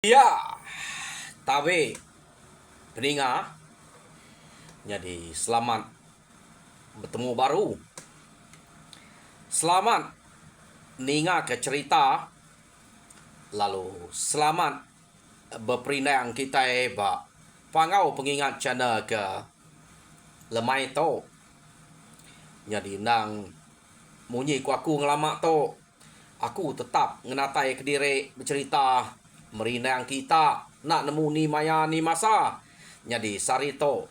Ya, tabe peninga. Jadi selamat bertemu baru. Selamat ninga ke cerita. Lalu selamat berperindang kita ba pangau pengingat channel ke lemai to. Jadi nang munyi ku aku ngelamak to. Aku tetap ngenatai ke diri bercerita merindang kita nak nemu ni maya ni masa. Jadi sarito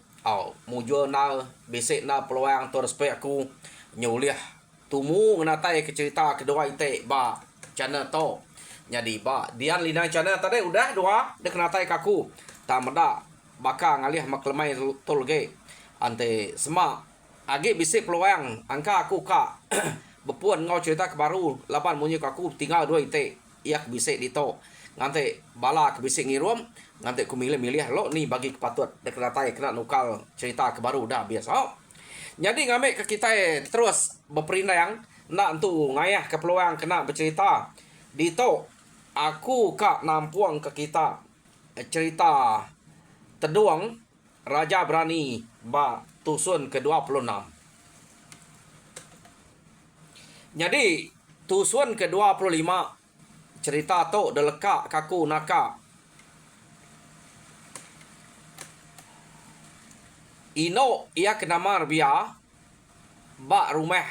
mujo na besik na peluang to respect aku nyuliah tumu ngenatai ke cerita kedua ite ba channel to. Jadi ba dian lina channel tadi udah dua dek kenatai kaku. Tak meda baka ngalih maklemai tolge ante semak agi bisik peluang angka aku kak bepuan ngau cerita ke baru lapan munyi aku tinggal dua ite iak bisik dito ngante bala ke bisik ngirum ngante ku milih-milih lo ni bagi kepatut dek ratai kena nukal cerita ke baru dah biasa. Jadi ngamek ke kita terus berperindang nak tu ngayah ke peluang kena bercerita dito aku kak nampuang ke kita cerita teduang Raja Berani ba tusun ke-26. Jadi tusun ke-25 cerita tu delekak kaku naka ino ia kenamar bia ba rumah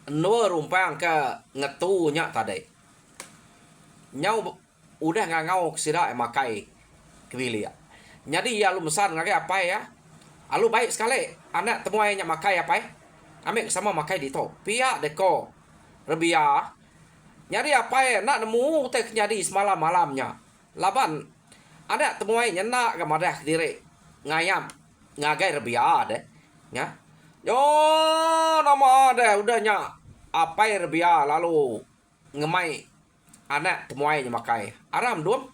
no rumpang ke ngetunya tadi nyau udah ngangau sira makai kebilia. Jadi ya lu besar ngakai apa ya alu baik sekali anak temuainya makai apa amik sama makai dito pia deko rebia nyari apa ya nak nemu teh nyari semalam malamnya laban anak temuainya nak kemadah diri ngayam ngagai rebia deh ya yo nama deh udahnya apa ya rebia lalu ngemai anak temuainya makai aram dum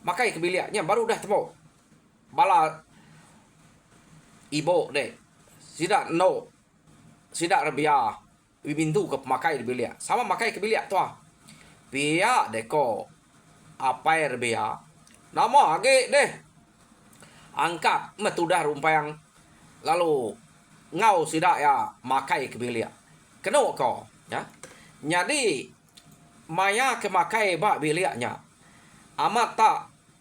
makai kebiliaknya baru dah temu bala ibu deh sidak no sidak rebia bintu ke pemakai di bilik sama makai ke bilik tua pia deko apa rebia nama age deh angkat metudah rumpang lalu ngau sidak ya makai ke bilik keno ko ya jadi maya ke makai ba biliknya amat tak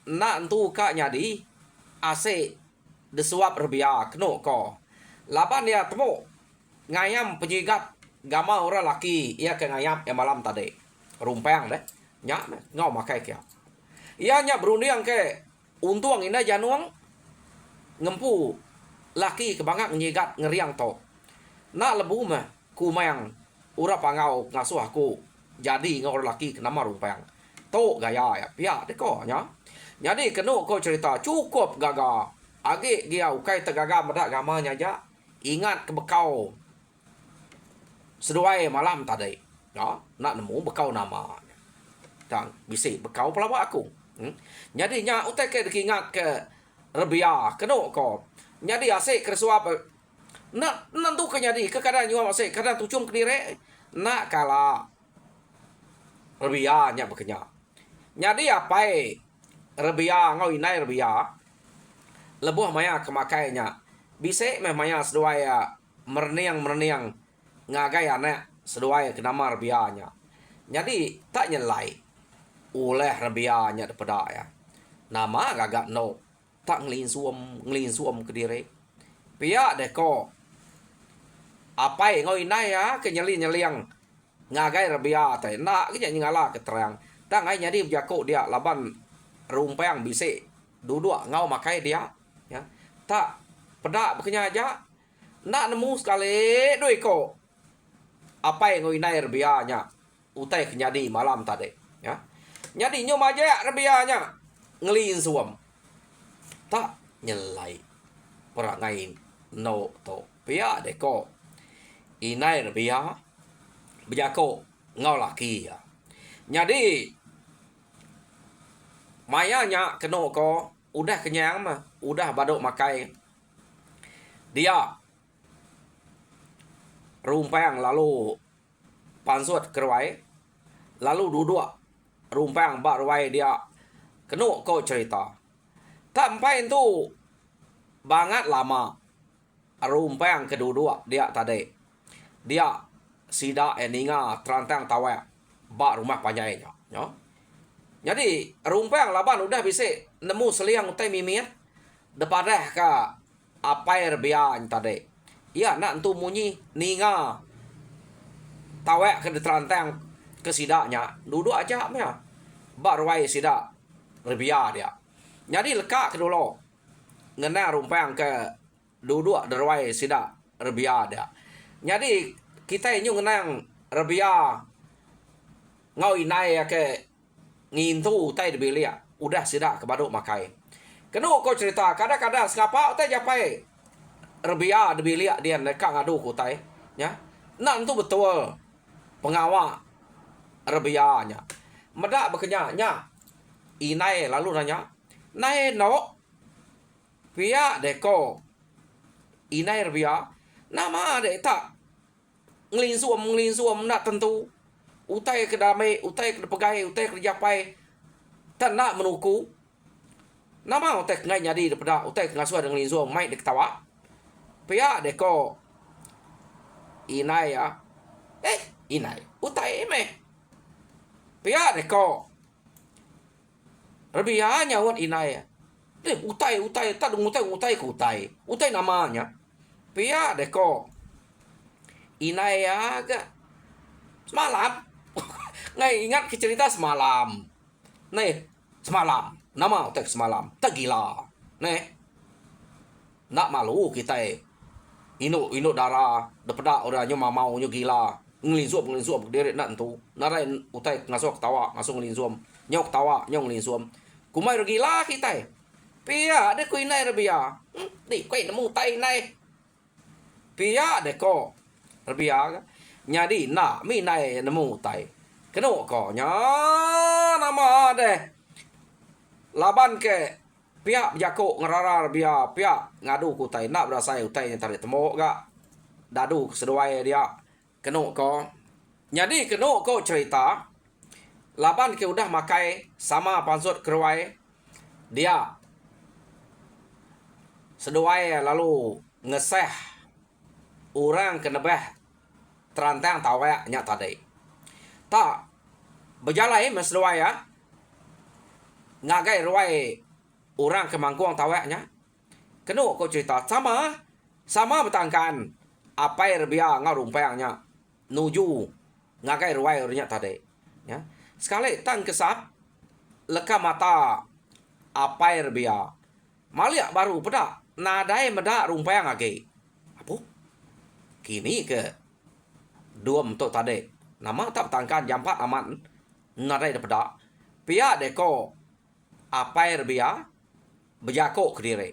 nak tu kak nyadi ase desuap rebia keno ko laban dia temu ngayam penjigat gama orang laki ia ke ngayam yang malam tadi rumpang deh nyak ngau makai kia ia nyak berunding ke untung ina januang ngempu laki kebangak nyigat ngeriang to nak lebu mah kumayang ura pangau ngasuh aku jadi ngau laki kenama rumpang to gaya ya pia deko nya jadi keno ko cerita cukup gaga agi dia ukai tegaga medak gamanya aja ingat ke bekau seduai malam tadi ya nak nemu bekau nama dan bisik bekau pelawak aku jadi nya utai ke ingat ke rebia keno ko jadi asik kersuap nak nantu ke jadi ke kadang nyuam asik kadang tucum ke diri nak kala rebia nya bekenya jadi apa rebia ngau inai rebia lebuh maya kemakainya bisik meh maya seduai merniang ngagai anak seduai ke nama rebianya. Jadi tak nyelai oleh rebianya daripada ya. Nama gagak no tak ngelin suam ke diri. Pia deko apa ngoi inai ya ke nyeliang ngagai rebia tai nak ke nyala keterang. Tak ngai jadi berjaku dia laban rumpang bisik duduk ngau makai dia ya. Tak pedak bekenya aja nak nemu sekali doi ko apa yang inai rebianya utai kenyadi malam tadi ya jadi nyom aja rebianya ngelin suam tak nyelai perangai no to pia deko inai rebia bejako ngau laki ya jadi mayanya keno ko udah kenyang mah udah badok makai dia rumpang lalu pansut kerwai lalu duduk rumpang bak ruai dia Kena kau cerita. Sampai itu banget lama. Rumpang kedua-dua dia tadi. Dia sida eninga terantang tawak bak rumah panjainya. Ya. Jadi rumpang laban udah bisa nemu seliang utai mimir. Depadah ke apair bian tadi. Ya nak tu munyi ninga tawak ke terantang ke sidaknya. Duduk aja ya. Bak ruai sidak rebia dia. Jadi lekak ke dulu. Ngena rumpang ke duduk derwai sida rebia dia. Jadi kita ini ngenang rebia ngau inai ke ngintu tai de belia udah sida ke baduk makai. Kenu kau cerita kadang-kadang skapa tai japai rebia de belia dia nekak ngadu ku tai ya. Nan tu betul pengawal rebianya. Medak bekenya nya inai lalu nanya. Nai no pia deko inai rebia nama de tak ngelin suam nak tentu utai ke damai utai ke pegai utai ke japai tak nak menuku nama utai ngai nyadi daripada utai ngasuh dengan ngelin suam mai dek tawa pia deko inai ya inai utai me pia deko rebia nyawat inai ya utai tak utai ku utai namanya pia deko inai ya agak semalam ngai ingat ke cerita semalam nih semalam nama utai semalam tak gila nih nak malu kita ino darah daripada orangnya mamaunya gila ngelin suap deret nak tu narai utai ngasuh ketawa ngasuh ngelin suam nyok tawa nyong ngelin suam kumai gila kita pia de kui nai rebia ni kui nemu tai nai pia de ko rebia nyadi na mi nai nemu tai keno ko nya nama de laban ke pia jako ngarara rebia pia ngadu ku tai nak berasai utai yang tarik temo ga dadu seduai dia keno ko nyadi keno ko cerita laban ke udah makai sama pansut keruai dia seduai lalu ngeseh orang kenebeh terantang tawak nya tadi. Tak berjalai mas seduai ya. Ngagai ruai orang kemangkuang tawaknya. Kenu kau cerita sama betangkan apa rebia ngau rumpangnya nuju ngagai ruai orangnya tadi. Ya. Sekali tang kesap leka mata apa rebia. Malia baru pedak nadai medak rumpang lagi. Apa? Kini ke dua untuk tadi. Nama tak tangkan jampat aman nadai pedak. Pia deko apa rebia berjako ke diri.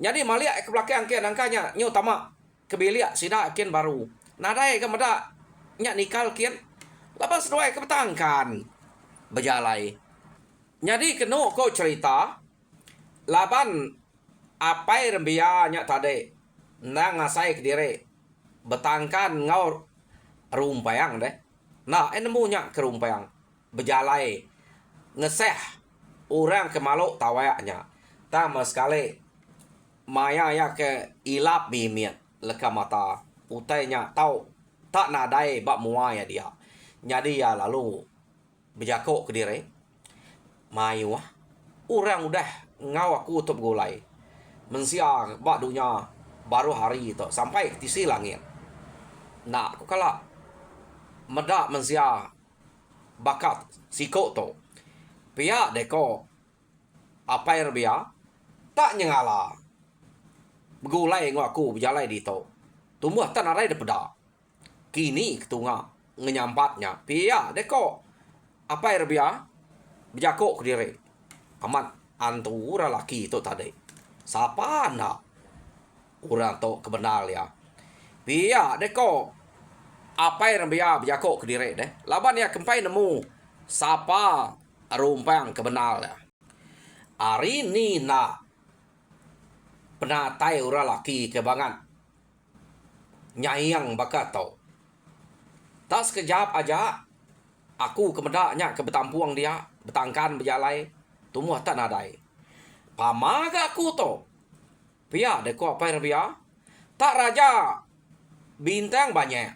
Jadi malia ke belakang ke angkanya nyo tamak kebilia sida kian baru. Nadai ke medak nyak nikal kian. Lepas dua ke betangkan berjalai. Jadi kena kau cerita laban apa rembianya tadi nang ngasai ke diri betangkan ngau rumpayang deh. Nah, enemunya ke rumpayang berjalai ngeseh orang ke maluk tawaknya. Tama sekali maya ya ke ilap mimian leka mata utainya tahu tak nadai bak muaya dia. Jadi ya lalu berjakok ke diri mayu orang udah ngau aku tutup gulai mensia bak dunia baru hari itu sampai ke tisi langit. Nak aku kala medak mensia bakat sikok tu pihak deko apa yang dia tak nyengala bergulai ngau aku berjalai di tu tumbuh tak narai daripada kini ketunga ngenyampatnya pihak deko apa yang dia berjakok ke diri amat antura laki itu tadi siapa nak orang tu kebenar ya pihak deko apa yang dia berjakok ke diri deh laban ya kempai nemu siapa rumpang kebenar ya hari ni nak penatai orang laki kebangan nyayang bakat tau tak sekejap aja aku kemedaknya ke betampuang dia betangkan berjalai tumuh tak nadai. Pamaga aku to. Pia deko apa pia? Tak raja bintang banyak.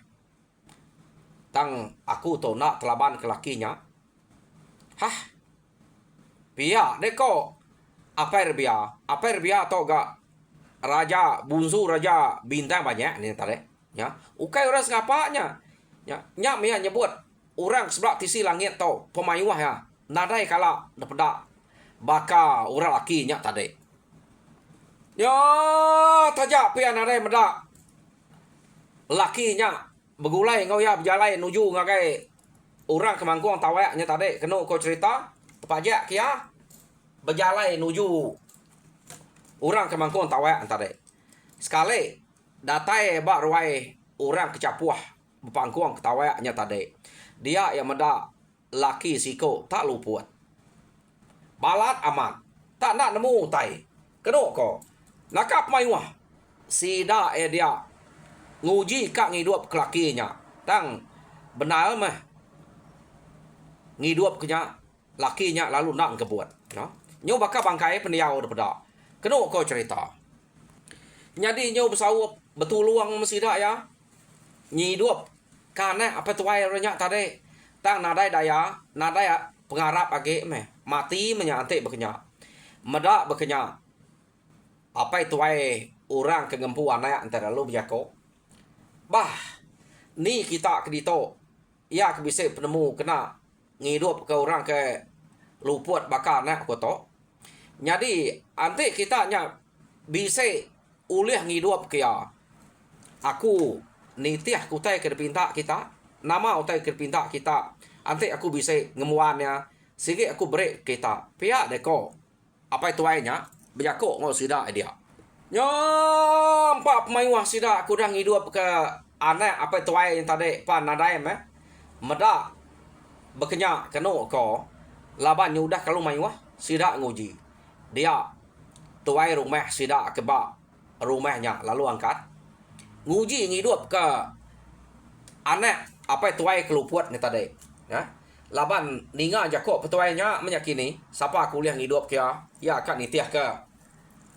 Tang aku to nak telaban ke lakinya. Hah? Pia deko apa pia? Apa pia to ga raja bunsu raja bintang banyak ni tadi. Ya, ukai orang ngapanya. Ya, nya mia nyebut orang sebelah tisi langit to pemayuah ya. Nadai kala dapat baka orang laki nya tadi. Ya, tajak pia nadai meda. Laki nya begulai ngau ya berjalan nuju ngagai orang kemangkuang tawak nya tadi. Kena kau cerita pajak kia berjalan nuju orang kemangkuang tawak tadi. Sekali datai bak ruai orang kecapuah bepangkuang ketawaknya tadi. Dia yang meda laki siko tak luput. Balat amat. Tak nak nemu tai. Kena ko. Nakap mayuah. Sida dia nguji kak ngidup ke lakinya. Tang benar mah. Ngidup kenya lakinya lalu nak kebuat. No? Nyo bakal bangkai pendiau daripada. Kena ko cerita. Jadi nyo bersawap betul luang mesida ya. Ngidup karena apa tuai renyak tadi. Tang nadai daya, nadai pengarap age meh. Mati menyantik bekenya. Medak bekenya. Apa itu tuai orang kegempu anak antara lu berjako. Bah, ni kita kedito. Ya kebisa penemu kena ngidup ke orang ke luput bakar nak ko to. Jadi antik kita nya bisa ulih ngidup ke ya. Aku nitiah kutai ke pinta kita. Nama utai ke pinta kita. Antik aku bisa ngemuannya. Sige aku break kita. Pihak deko. Apa itu ayahnya? Berjakok ngau sida dia. Nyampak pemain sida aku dah ngidup ke anak apa itu ayah yang tadi. Pan nadai meh. Meda berkenyak kena ko. Laban nyudah kalau main wah. Sida nguji. Dia tuai rumah sida kebak rumahnya lalu angkat. Nguji ngidup ke anak apa itu ayah keluput ni tadi. Ya. Laban ninga jakok petuainya menyakini siapa kuliah ngidup kia ya akan nitiah ke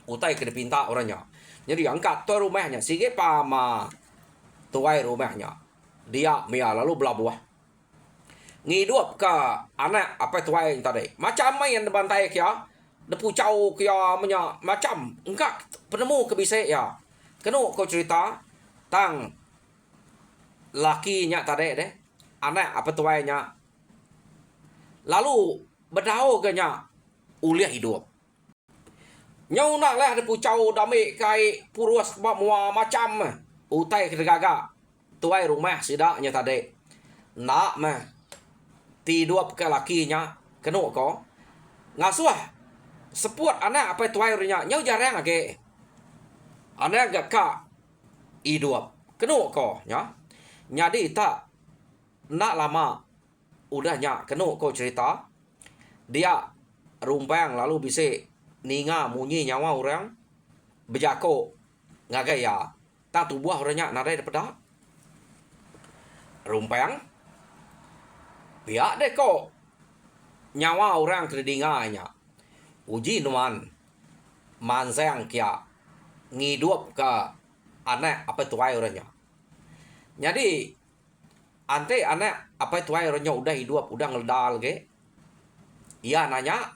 utai ke dipinta orangnya. Jadi angkat tu rumahnya sige pama tuai rumahnya. Dia mia lalu belabuah. Ngidup ke anak apa tuai tadi. Macam main bantai kia depu cau kia menya macam engkak penemu kebisa ya. Kena kau cerita tang lakinya tadi deh. Anak apa tuainya lalu berdau kenya uliah hidup. Nyau nak lah depu cau dami kai purus mua macam utai kedegaga tuai rumah sidaknya tadi. Nak mah tidup ke lakinya kena ko ngasuh seput anak apa tuai rinya nyau jarang age. Anak gak ka hidup kena ko nya. Jadi tak nak lama udahnya kena kau cerita dia rumpang lalu bisa ninga munyi nyawa orang berjako ngagaya tak tubuh orangnya nadai daripada rumpang pihak deh kau nyawa orang kedinganya uji nuan mansang kia ngidup ke anak apa tuai orangnya. Jadi ante anak apa tuai orangnya udah hidup udah ngeldal ke. Ia nanya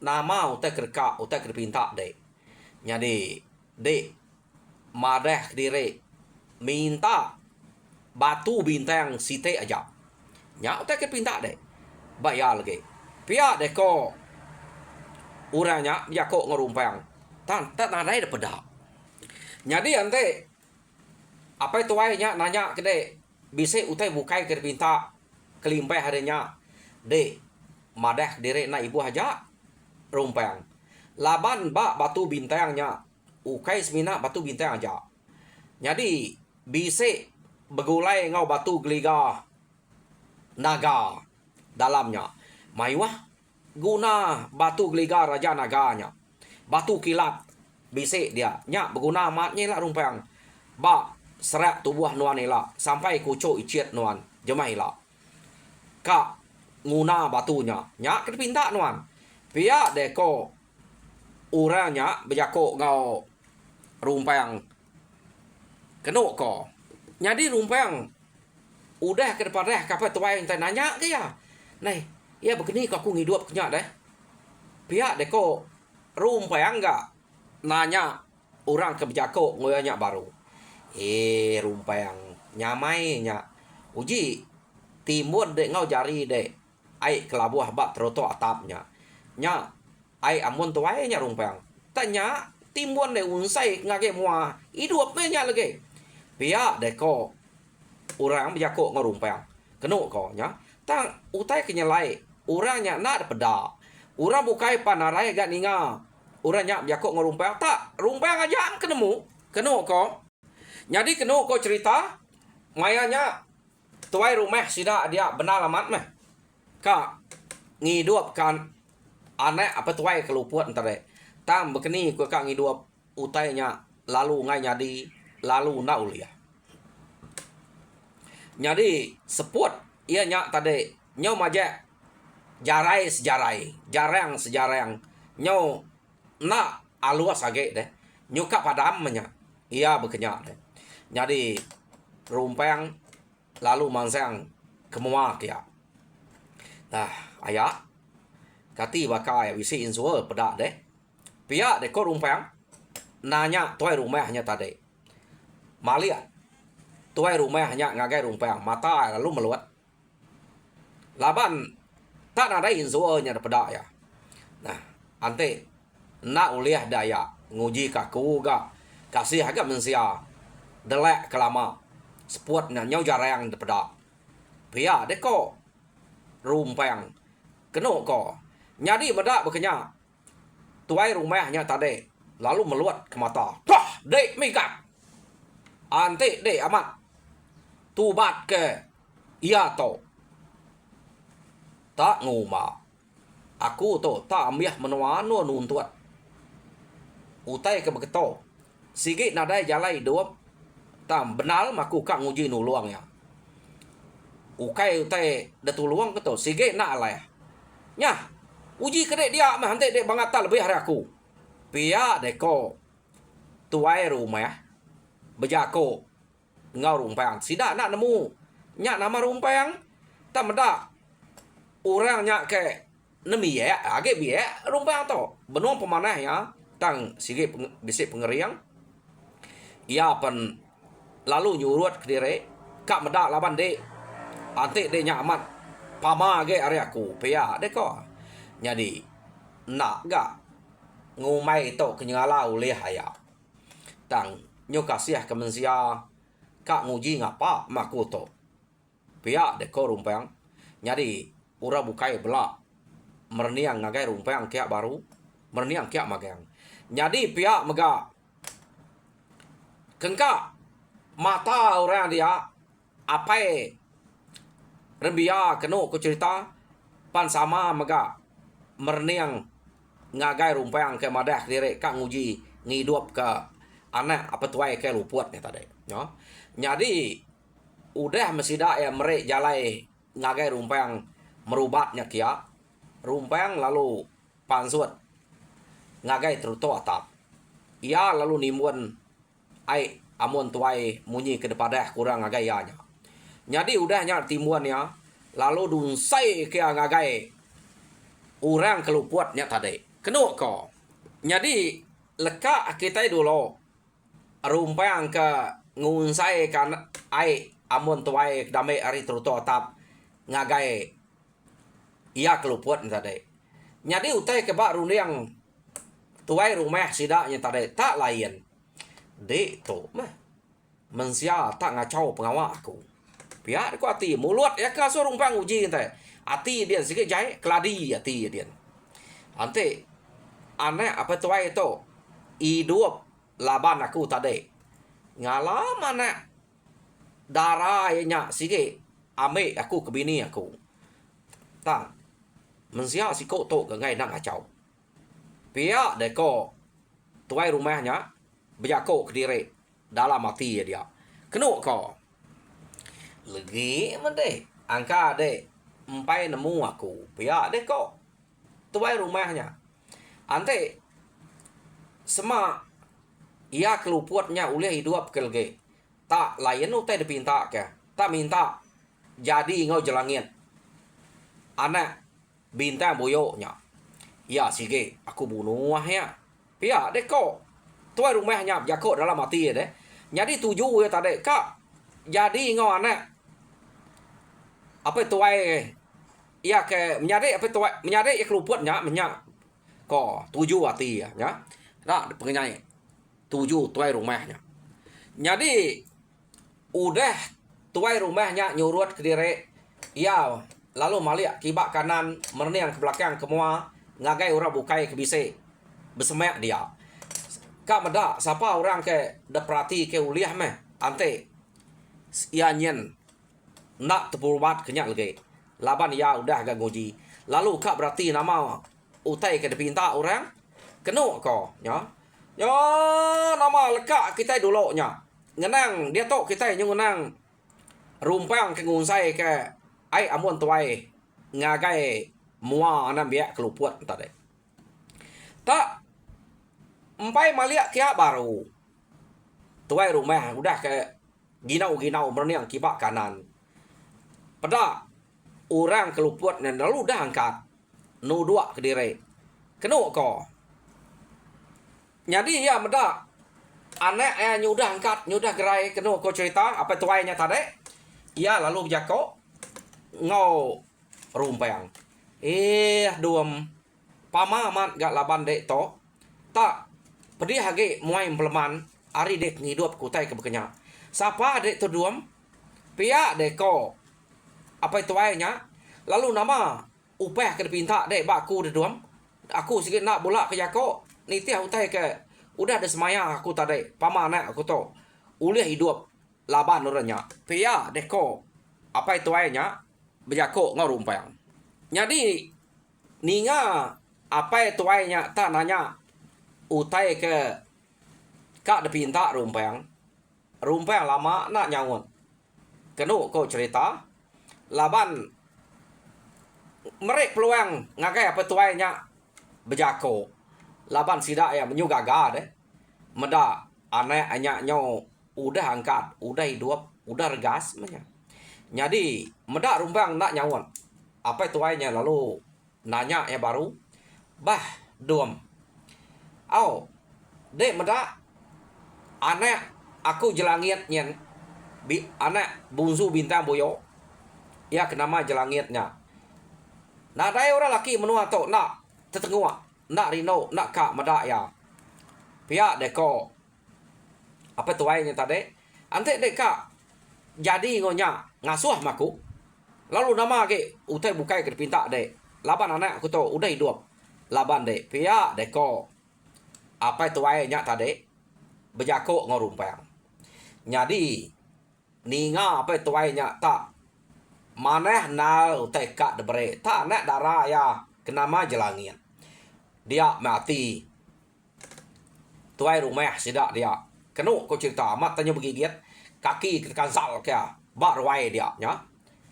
nama utai kerka utai kerpinta dek. Jadi dek madah diri minta batu bintang site aja. Nya utai kerpinta dek. Bayar lagi. Pia deko uranya dia kok ngerumpang. Tan tak nadai daripada. Jadi ante apa tuai nya nanya ke dek. Bisa utai bukai kerpinta kelimpai harinya de madah diri na ibu aja rumpang laban ba batu bintangnya ukai semina batu bintang aja. Jadi bisa begulai ngau batu geliga naga dalamnya maiwah guna batu geliga raja naganya batu kilat bisa dia nya berguna matnya lah rumpang ba serak tubuh nuan ila sampai kucuk icit nuan jemai ila ka nguna batunya nyak kepinta nuan Pihak deko orangnya berjakok ngau rumpang kenuk ko. Jadi rumpang udah ke depan dah kapal tuai yang nanya ke ya. Nai, ya begini kau aku ngidup kenyak deh. Pihak deko rumpang enggak nanya orang ke berjakok ngoyanya baru. Rumpang nyamai nya. Uji timun dek ngau jari dek. Ai kelabuh bak teroto atapnya. Nya ai amun tuai nya rumpang. Tanya timun dek unsai ngage mua. Hidup nya lagi. Pihak deko orang berjakok ngerumpang. Kenuk ko nya. Tang utai kenyalai. Orangnya nak peda. Orang bukai panarai gak ninga. Orangnya berjakok ngerumpang. Tak, rumpang aja kenemu. Kenuk ko. Jadi kenuk ko cerita. Mayanya tuai rumah sida dia benar amat meh. Kak ngidup kan anak apa tuai keluput entar deh. Tam begini ko kak ngidup utainya lalu ngai jadi lalu nak uliah. Jadi seput ia nyak tadi nyau majak jarai sejarai jarang sejarang nyau nak aluas age deh nyuka padam menyak ia berkenyak deh. Jadi rumpang lalu mansang kemua kia. Nah ayah kati bakai visi insur pedak deh. Pihak deko rumpang nanya tuai rumahnya tadi. Malia tuai rumahnya ngagai rumpang mata lalu meluat. Laban tak ada insuanya pedak ya. Nah ante nak uliah daya nguji kaku ga kasih agak mensia delek kelama seput nyau jarang depedak. Pihak deko rumpang kenuk ko. Nyadi medak berkenyak. Tuai rumahnya tadi lalu meluat ke mata. Tah, dek mikat. Ante dek amat. Tubat ke ia to. Tak nguma. Aku to tak ambiah menuanu nuntut. Utai ke beketo. Sigit nadai jalai dua. Tam benar maku kak nguji nuluang ya. Ukai utai datuluang keto. Sigit nak alai. Nyah. Uji kedek dia mah hante dek bangat tak lebih hari aku. Pia deko tuai rumah bejako ngau rumpang. Sida nak nemu nyak nama rumpang tak medak. Orang nyak ke nemi ya age biye rumpang to. Benuang pemanah ya tang sigit bisik pengeriang. Ia pen lalu nyurut ke dire kak medak laban dek. Ante dek nyak amat pama age hari aku. Pia deko. Jadi nak gak ngumai to kenyala ulih haya. Tang nyokasiah kemensia kak nguji ngapa makuto. Pihak deko rumpang. Jadi ura bukai belak merniang ngagai rumpang kiak baru. Merniang kiak magang. Jadi pihak mega kengka mata orang dia apai rembia kenu ku cerita pan sama mega merniang ngagai rumpang ke madah dire kak nguji ngidup ke anak apa tuai ke luput ni tadi no. Jadi udah mesida ya merek jalai ngagai rumpang merubatnya kia rumpang lalu pansut ngagai teruto atap ia lalu nimun ai amun tuai munyi ke depadah kurang ngagai ya nya. Jadi udahnya timuan ya lalu dunsai ke ngagai orang keluputnya tadi. Kenuk ko. Jadi leka kita dulu rumpang ke ngunsai kan ai amun tuai damai ari teruto atap ngagai ia keluput tadi. Jadi utai ke bak runiang tuai rumah sidaknya tadi tak lain. Dek to mah mensia tak ngacau pengawak aku. Pihak aku hati mulut ya kasur rumpang uji tadi. Hati dia sikit jai keladi hati dia. Ante anak apa tuai itu hidup laban aku tadi. Ngalam anak darahnya sikit ambil aku ke bini aku. Tang mensia sikot to ke ngai nak kacau. Pihak deko tuai rumahnya berjakok ke diri dalam hati dia. Kenuk ko. Lagi mende angka dek empai nemu aku. Pihak deko tuai rumahnya. Ante sema ia keluputnya oleh hidup kelge. Tak lain utai dipinta ke. Tak minta jadi ngau jelangit. Anak bintang boyoknya. Ya sige, aku bunuh ya. Pia deko. Tuai rumahnya jakok dalam mati deh. Jadi tuju ya tadi kak. Jadi ngau anak apa tuai ya ke menyade apa tuai menyade ya keluputnya menyak ko tuju hati ya. Nah pengenai tuju tuai rumahnya. Jadi udah tuai rumahnya nyurut ke diri ya lalu malik kibak kanan merniang ke belakang semua ngagai orang bukai ke bise bersemak dia kak meda siapa orang ke deprati ke uliah meh ante ia nyen nak terbuat kenyak lagi laban ya udah agak ngoji lalu kak berarti nama utai ke dipinta orang kenu ko ya nama lekak kita dulu nya ngenang dia tok kita yang ngenang rumpang ke ngunsai ke ai amun tuai ngagai mua anam biak keluput tadi tak empai maliak kia baru tuai rumah udah ke ginau berniang kibak kanan pada orang keluput dan lalu dah angkat nu dua ke diri kenu ko jadi ya meda anak nyudah angkat nyudah gerai kenu ko cerita apa tuainya tadi ya lalu jako ngau rumpang duam pama amat gak laban dek to tak pedih hage muai impleman ari dek ngidup kutai ke bekenya siapa dek to duam pia deko apa itu ayahnya lalu nama upah ke pinta dek baku de duam aku sikit nak bola ke jako niti utai ke udah ada semaya aku tadi pama anak aku to ulih hidup laban orangnya pia deko apa itu ayahnya berjako ngau rumpang jadi ninga apa itu ayahnya tak nanya utai ke kak de pinta rumpang lama nak nyangun kenu ko cerita laban merek peluang ngagai apa tuainya berjako laban sidak ya menyu gaga deh meda anak anaknya udah angkat udah hidup udah regas menya jadi meda rumpang nak nyawan apa tuainya lalu nanya ya baru bah duam au dek meda anak aku jelangit nyen anak bungsu bintang boyo ya kenama jelangitnya nah dai orang laki menua to nak tetengua nak rino nak kak meda ya pihak deko apa tuainya tadi ante deka jadi ngonya ngasuh maku lalu nama ke utai bukai ke pinta dek laban anak aku to udah hidup laban dek pihak deko apa tuainya tadi berjako ngorumpang jadi ninga apa tuainya tak maneh nal teka debre tak nak darah ya kenama jelangin dia mati tuai rumah sidak dia kenu ko cerita matanya begigit kaki kansal kya barwai dia nya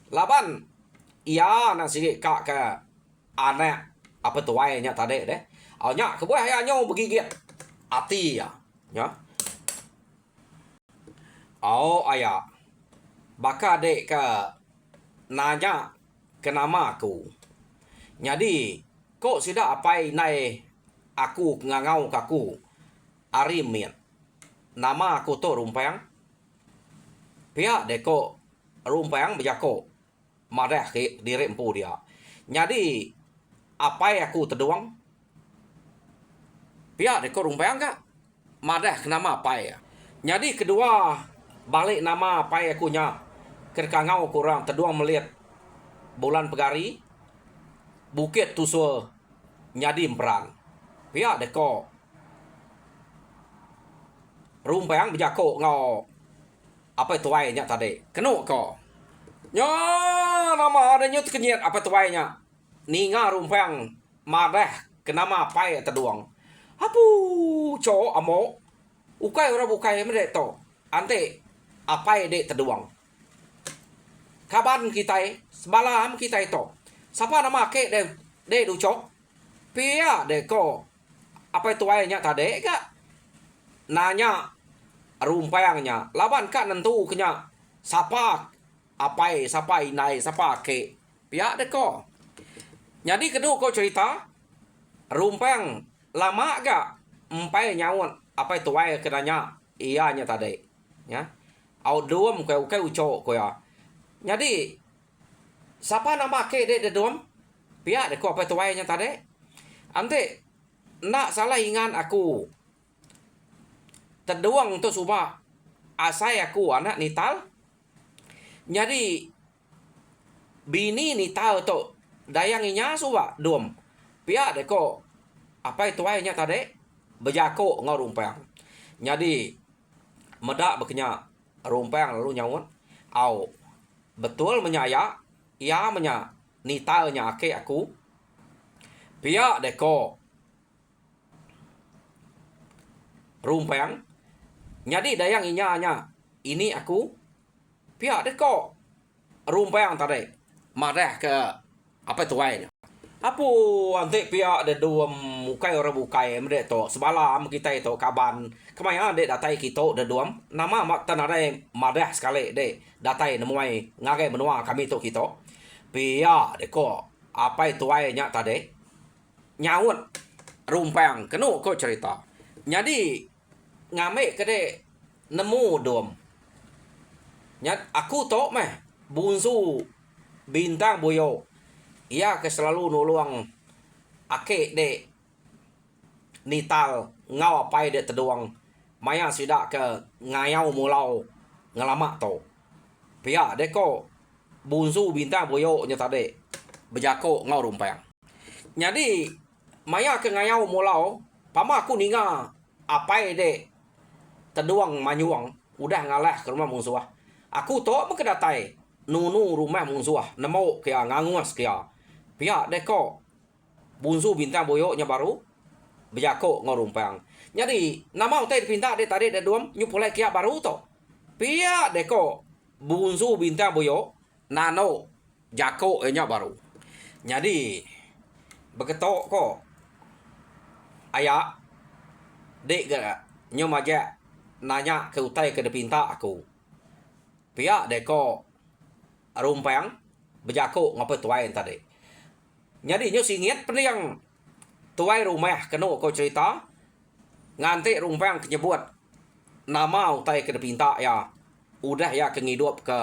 laban ia nasi kak ke anak apa tuai nya tadi deh awnya kebuah ya nyo begigit ati ya nya ayah baka dek ke nanya ke nama aku. Jadi, kok sida apai nai aku ngangau kaku arimin. Nama aku to rumpang. Pihak deko rumpang berjako. Marah ke diri empu dia. Jadi, apai aku terduang. Pihak deko rumpang kak. Marah ke nama apai. Jadi, kedua balik nama apai aku nya. Kerkangau kurang terduang melihat bulan pegari bukit tusua nyadi perang pihak deko rumpang berjako ngau apa tuainya tadi kenu ko nya nama adanya kenyet apa tuainya ninga rumpang madah kenama apa ya terduang apu co amo ukai ora bukai mede to ante apa dek terduang kaban kita semalam kita itu siapa nama ke de du cok Pia deko apa itu ayahnya tadi kak nanya rumpayangnya laban kak nentu kenya sapa apai sapa inai sapa ke pia deko. Jadi kedua kau cerita rumpayang lama gak empai nyawon apa itu ayah kenanya ianya tadi ya. Au duam kau uco kau ya. Jadi siapa nama ke de duam pia deko apa itu ayahnya tadi. Ante nak salah ingat aku. Terduang tu suba asai aku anak nital. Jadi bini nital tu dayang inya suba dum. Pia deko apa itu ayahnya tadi berjako ngau rumpang. Jadi medak bekenya rumpang lalu nyawon. Au betul menyaya ia menya nitalnya ake aku. Pia deko rumpang. Jadi dayang inyanya ini aku. Pia deko rumpang tadi. Marah ke apa itu ayahnya. Apa ante pia de dua mukai orang bukai mede to sebalam kita itu kaban kemaya de datai kita de dua nama mak tanare marah sekali de datai nemuai ngagai menua kami to kita. Pia deko apa itu ayahnya tadi nyawut rumpang kenu ko cerita. Jadi ngame kede nemu dom. Nyat aku tok meh bunsu bintang boyo. Ia ke selalu nolong ake de nital ngau apai de teduang. Maya sidak ke ngayau mulau ngelama to. Pia deko bunsu bintang boyo nya tadi berjako ngau rumpang. Jadi maya ke ngayau mulau pama aku ninga apai de teduang manyuang udah ngalah ke rumah musuh. Aku to mekedatai nunu rumah musuh nemo kia nganguas kia. Pihak deko bunsu bintang boyoknya baru berjako ngorumpang. Jadi nama utai pinta de tadi de duam nyupulai kia baru to. Pihak deko bunsu bintang boyok nano jako enya baru. Jadi beketok ko ayak dek gak nyomaja nanya ke utai ke depinta aku. Pihak deko rumpang berjako ngapa tuain tadi. Jadi nyo singit pendiang tuai rumah keno ko cerita nganti rumpang kenyebut nama utai ke depinta ya udah ya kengidup ke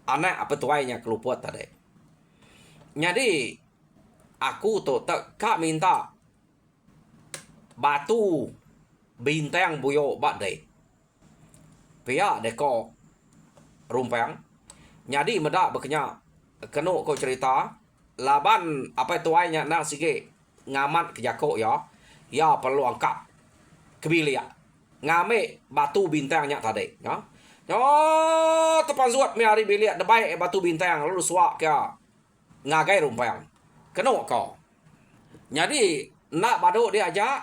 anak apa tuainya keluput tadi. Jadi aku tuh tak minta batu bintang buyo badai. Pia deko rumpang. Jadi medak bekenya keno ko cerita laban apa tuainya nang sige ngamat ke jako ya. Ya perlu angkat kebilia. Ngame batu bintangnya tadi ya. Oh, tepan suat mi hari bilik debai batu bintang lalu suak kia ngagai rumpang. Keno ko. Jadi nak baduk dia aja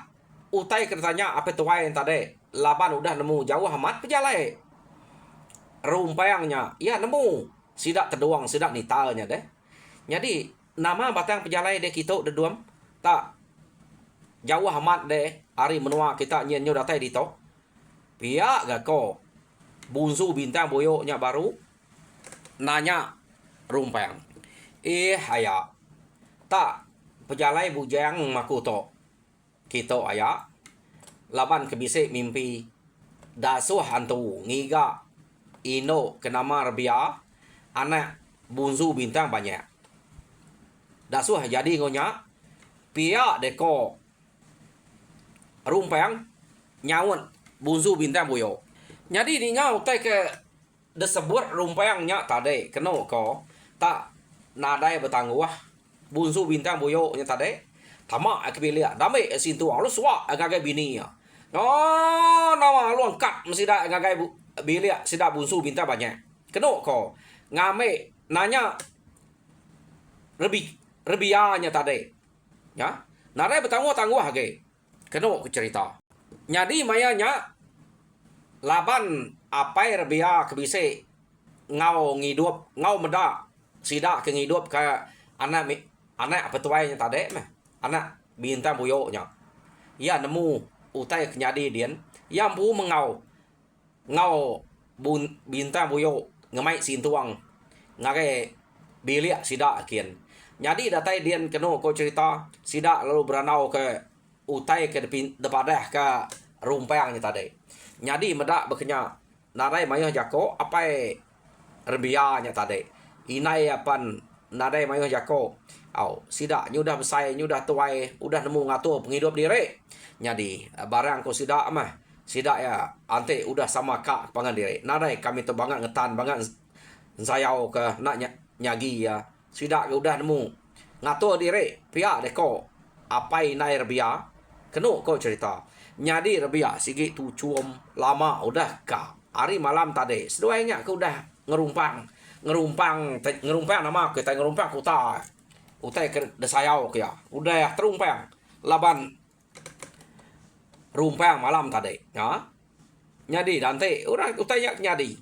utai kertanya apa tuai yang tadi. Laban udah nemu jauh amat pejalai. Rumpangnya ya nemu sidak terduang sidak nitalnya deh. Jadi nama batang pejalai de kita de duam tak jauh amat de hari menua kita nyenyo datai di to. Pia gak ko bunsu bintang boyoknya baru nanya rumpang. Haya tak pejalai bujang makuto. Kita aya laban kebisik mimpi dasuh hantu ngiga ino kenama rebia anak bunsu bintang banyak. Dasuh jadi ngonya pia deko rumpang nyawon bunsu bintang boyo. Jadi di ngau tai ke disebut rumpangnya tadi keno ko tak nadai bertangguh bunsu bintang boyo nya tadi tamak kebilia dame sintu lu suak agagai bini ya. Oh nama lu angkat mesti dak agagai bilia sida bunsu bintang banyak. Keno ko ngame nanya rebianya tadi. Ya. Nadai bertangguh hage. Keno ku cerita. Jadi mayanya laban apai rebia kebise ngau ngidup ngau meda sida ke ngidup ke anak apa tuainya tadi meh. anak bintang buyoknya. Ya nemu utai kenyadi dian. Yang bu mengau ngau bintang buyok ngemai sin tuang ngare bilik sida kian. Jadi datai dian keno ko cerita sida lalu beranau ke utai ke depadah ke rumpangnya tadi. Jadi medak bekenya narai mayah jako apai rebianya tadi. Inai apan narai mayah jako. Au sida nyudah besai nyudah tuai udah nemu ngatur penghidup diri. Jadi barang ko sida mah sida ya ante udah sama kak pangan diri. Narai kami tu bangat ngetan bangat sayau ke nak nyagi ya. Sida udah nemu ngatur diri pihak deko apai nai rebia kenu ko cerita. Nyadi rebia sigi tu cuom lama udah ka hari malam tadi seduanya ke udah ngerumpang nama kita ngerumpang kuta utai ke desayau ke ya udah terumpang laban rumpang malam tadi ya. Nyadi dante orang utanya nyadi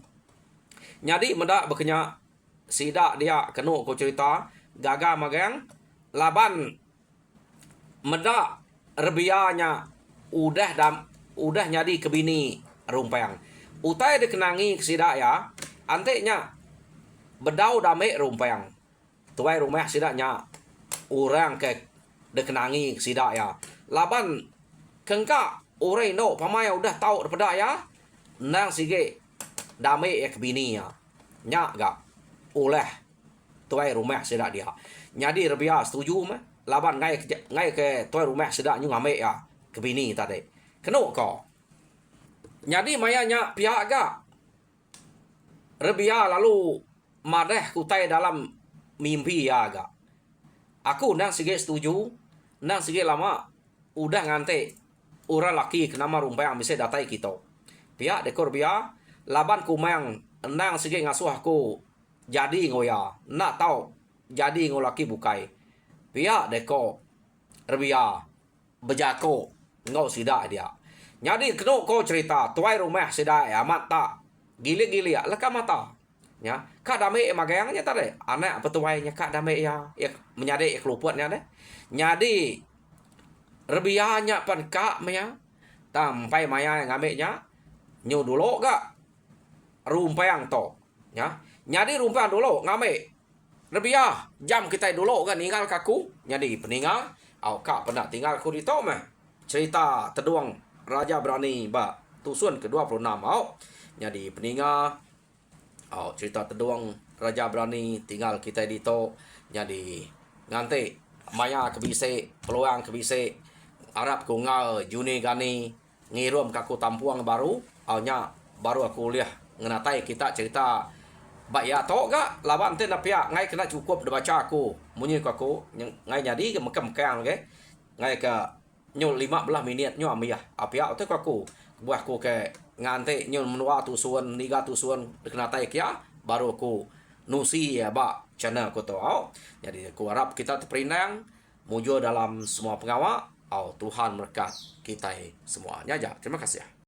mendak bekenya sida dia kenu ko cerita gaga magang laban mendak rebianya udah nyadi ke bini rumpang utai dikenangi sida ya antenya bedau dame rumpang tuai rumah sida nya orang ke dikenangi sida ya laban kengka orang no pamaya udah tahu daripada ya nang sige dame ya ke bini ya nya gak oleh tuai rumah sida dia. Jadi rebia setuju mah laban ngai ke tuai rumah sida nyu ngame ya ke bini tadi. Keno ko. Jadi mayanya pihak gak rebia lalu madeh kutai dalam mimpi ya gak. Aku nang sige setuju, nang sige lama udah ngante orang laki kenama rumpang bisa datai kita. Pihak dekor bia laban kumang nang sige ngasuh aku jadi ngoya nak tahu jadi ngolaki bukai pihak deko rebia bejako ngau sida dia. Jadi keno ko cerita tuai rumah sida ya mata gili-gili ya leka mata ya kak dame magayangnya tadi anak petuainya kak dame ya menyade keluputnya deh. Jadi rebianya pan kak maya tampai maya ngameknya nyu dulu gak rumpang to ya. Jadi rumpang dulu ngame rebia jam kita dulu kan tinggal kaku. Jadi peninggal au kak pernah tinggal ku di to mah cerita teduang Raja Berani ba tusun ke-26 au. Jadi peninggal au cerita teduang Raja Berani tinggal kita di to. Jadi ngante maya kebise peluang kebise Arab ku ngal Juni gani ngirum kaku tampuang baru au nya baru aku lihat ngenatai kita cerita bak ya tok gak lawan ten pihak ngai kena cukup de baca aku munyi ko aku ngai jadi ke mekam-mekang ke ngai ke nyul 15 minit nyu amia apia tu ko aku buah aku ke ngante nyul menua tusuan niga tusuan kena tai kia baru aku nusi ya bak channel ko to au. Jadi aku harap kita terperinang mujo dalam semua pengawa au Tuhan berkat kita semuanya aja. Terima kasih.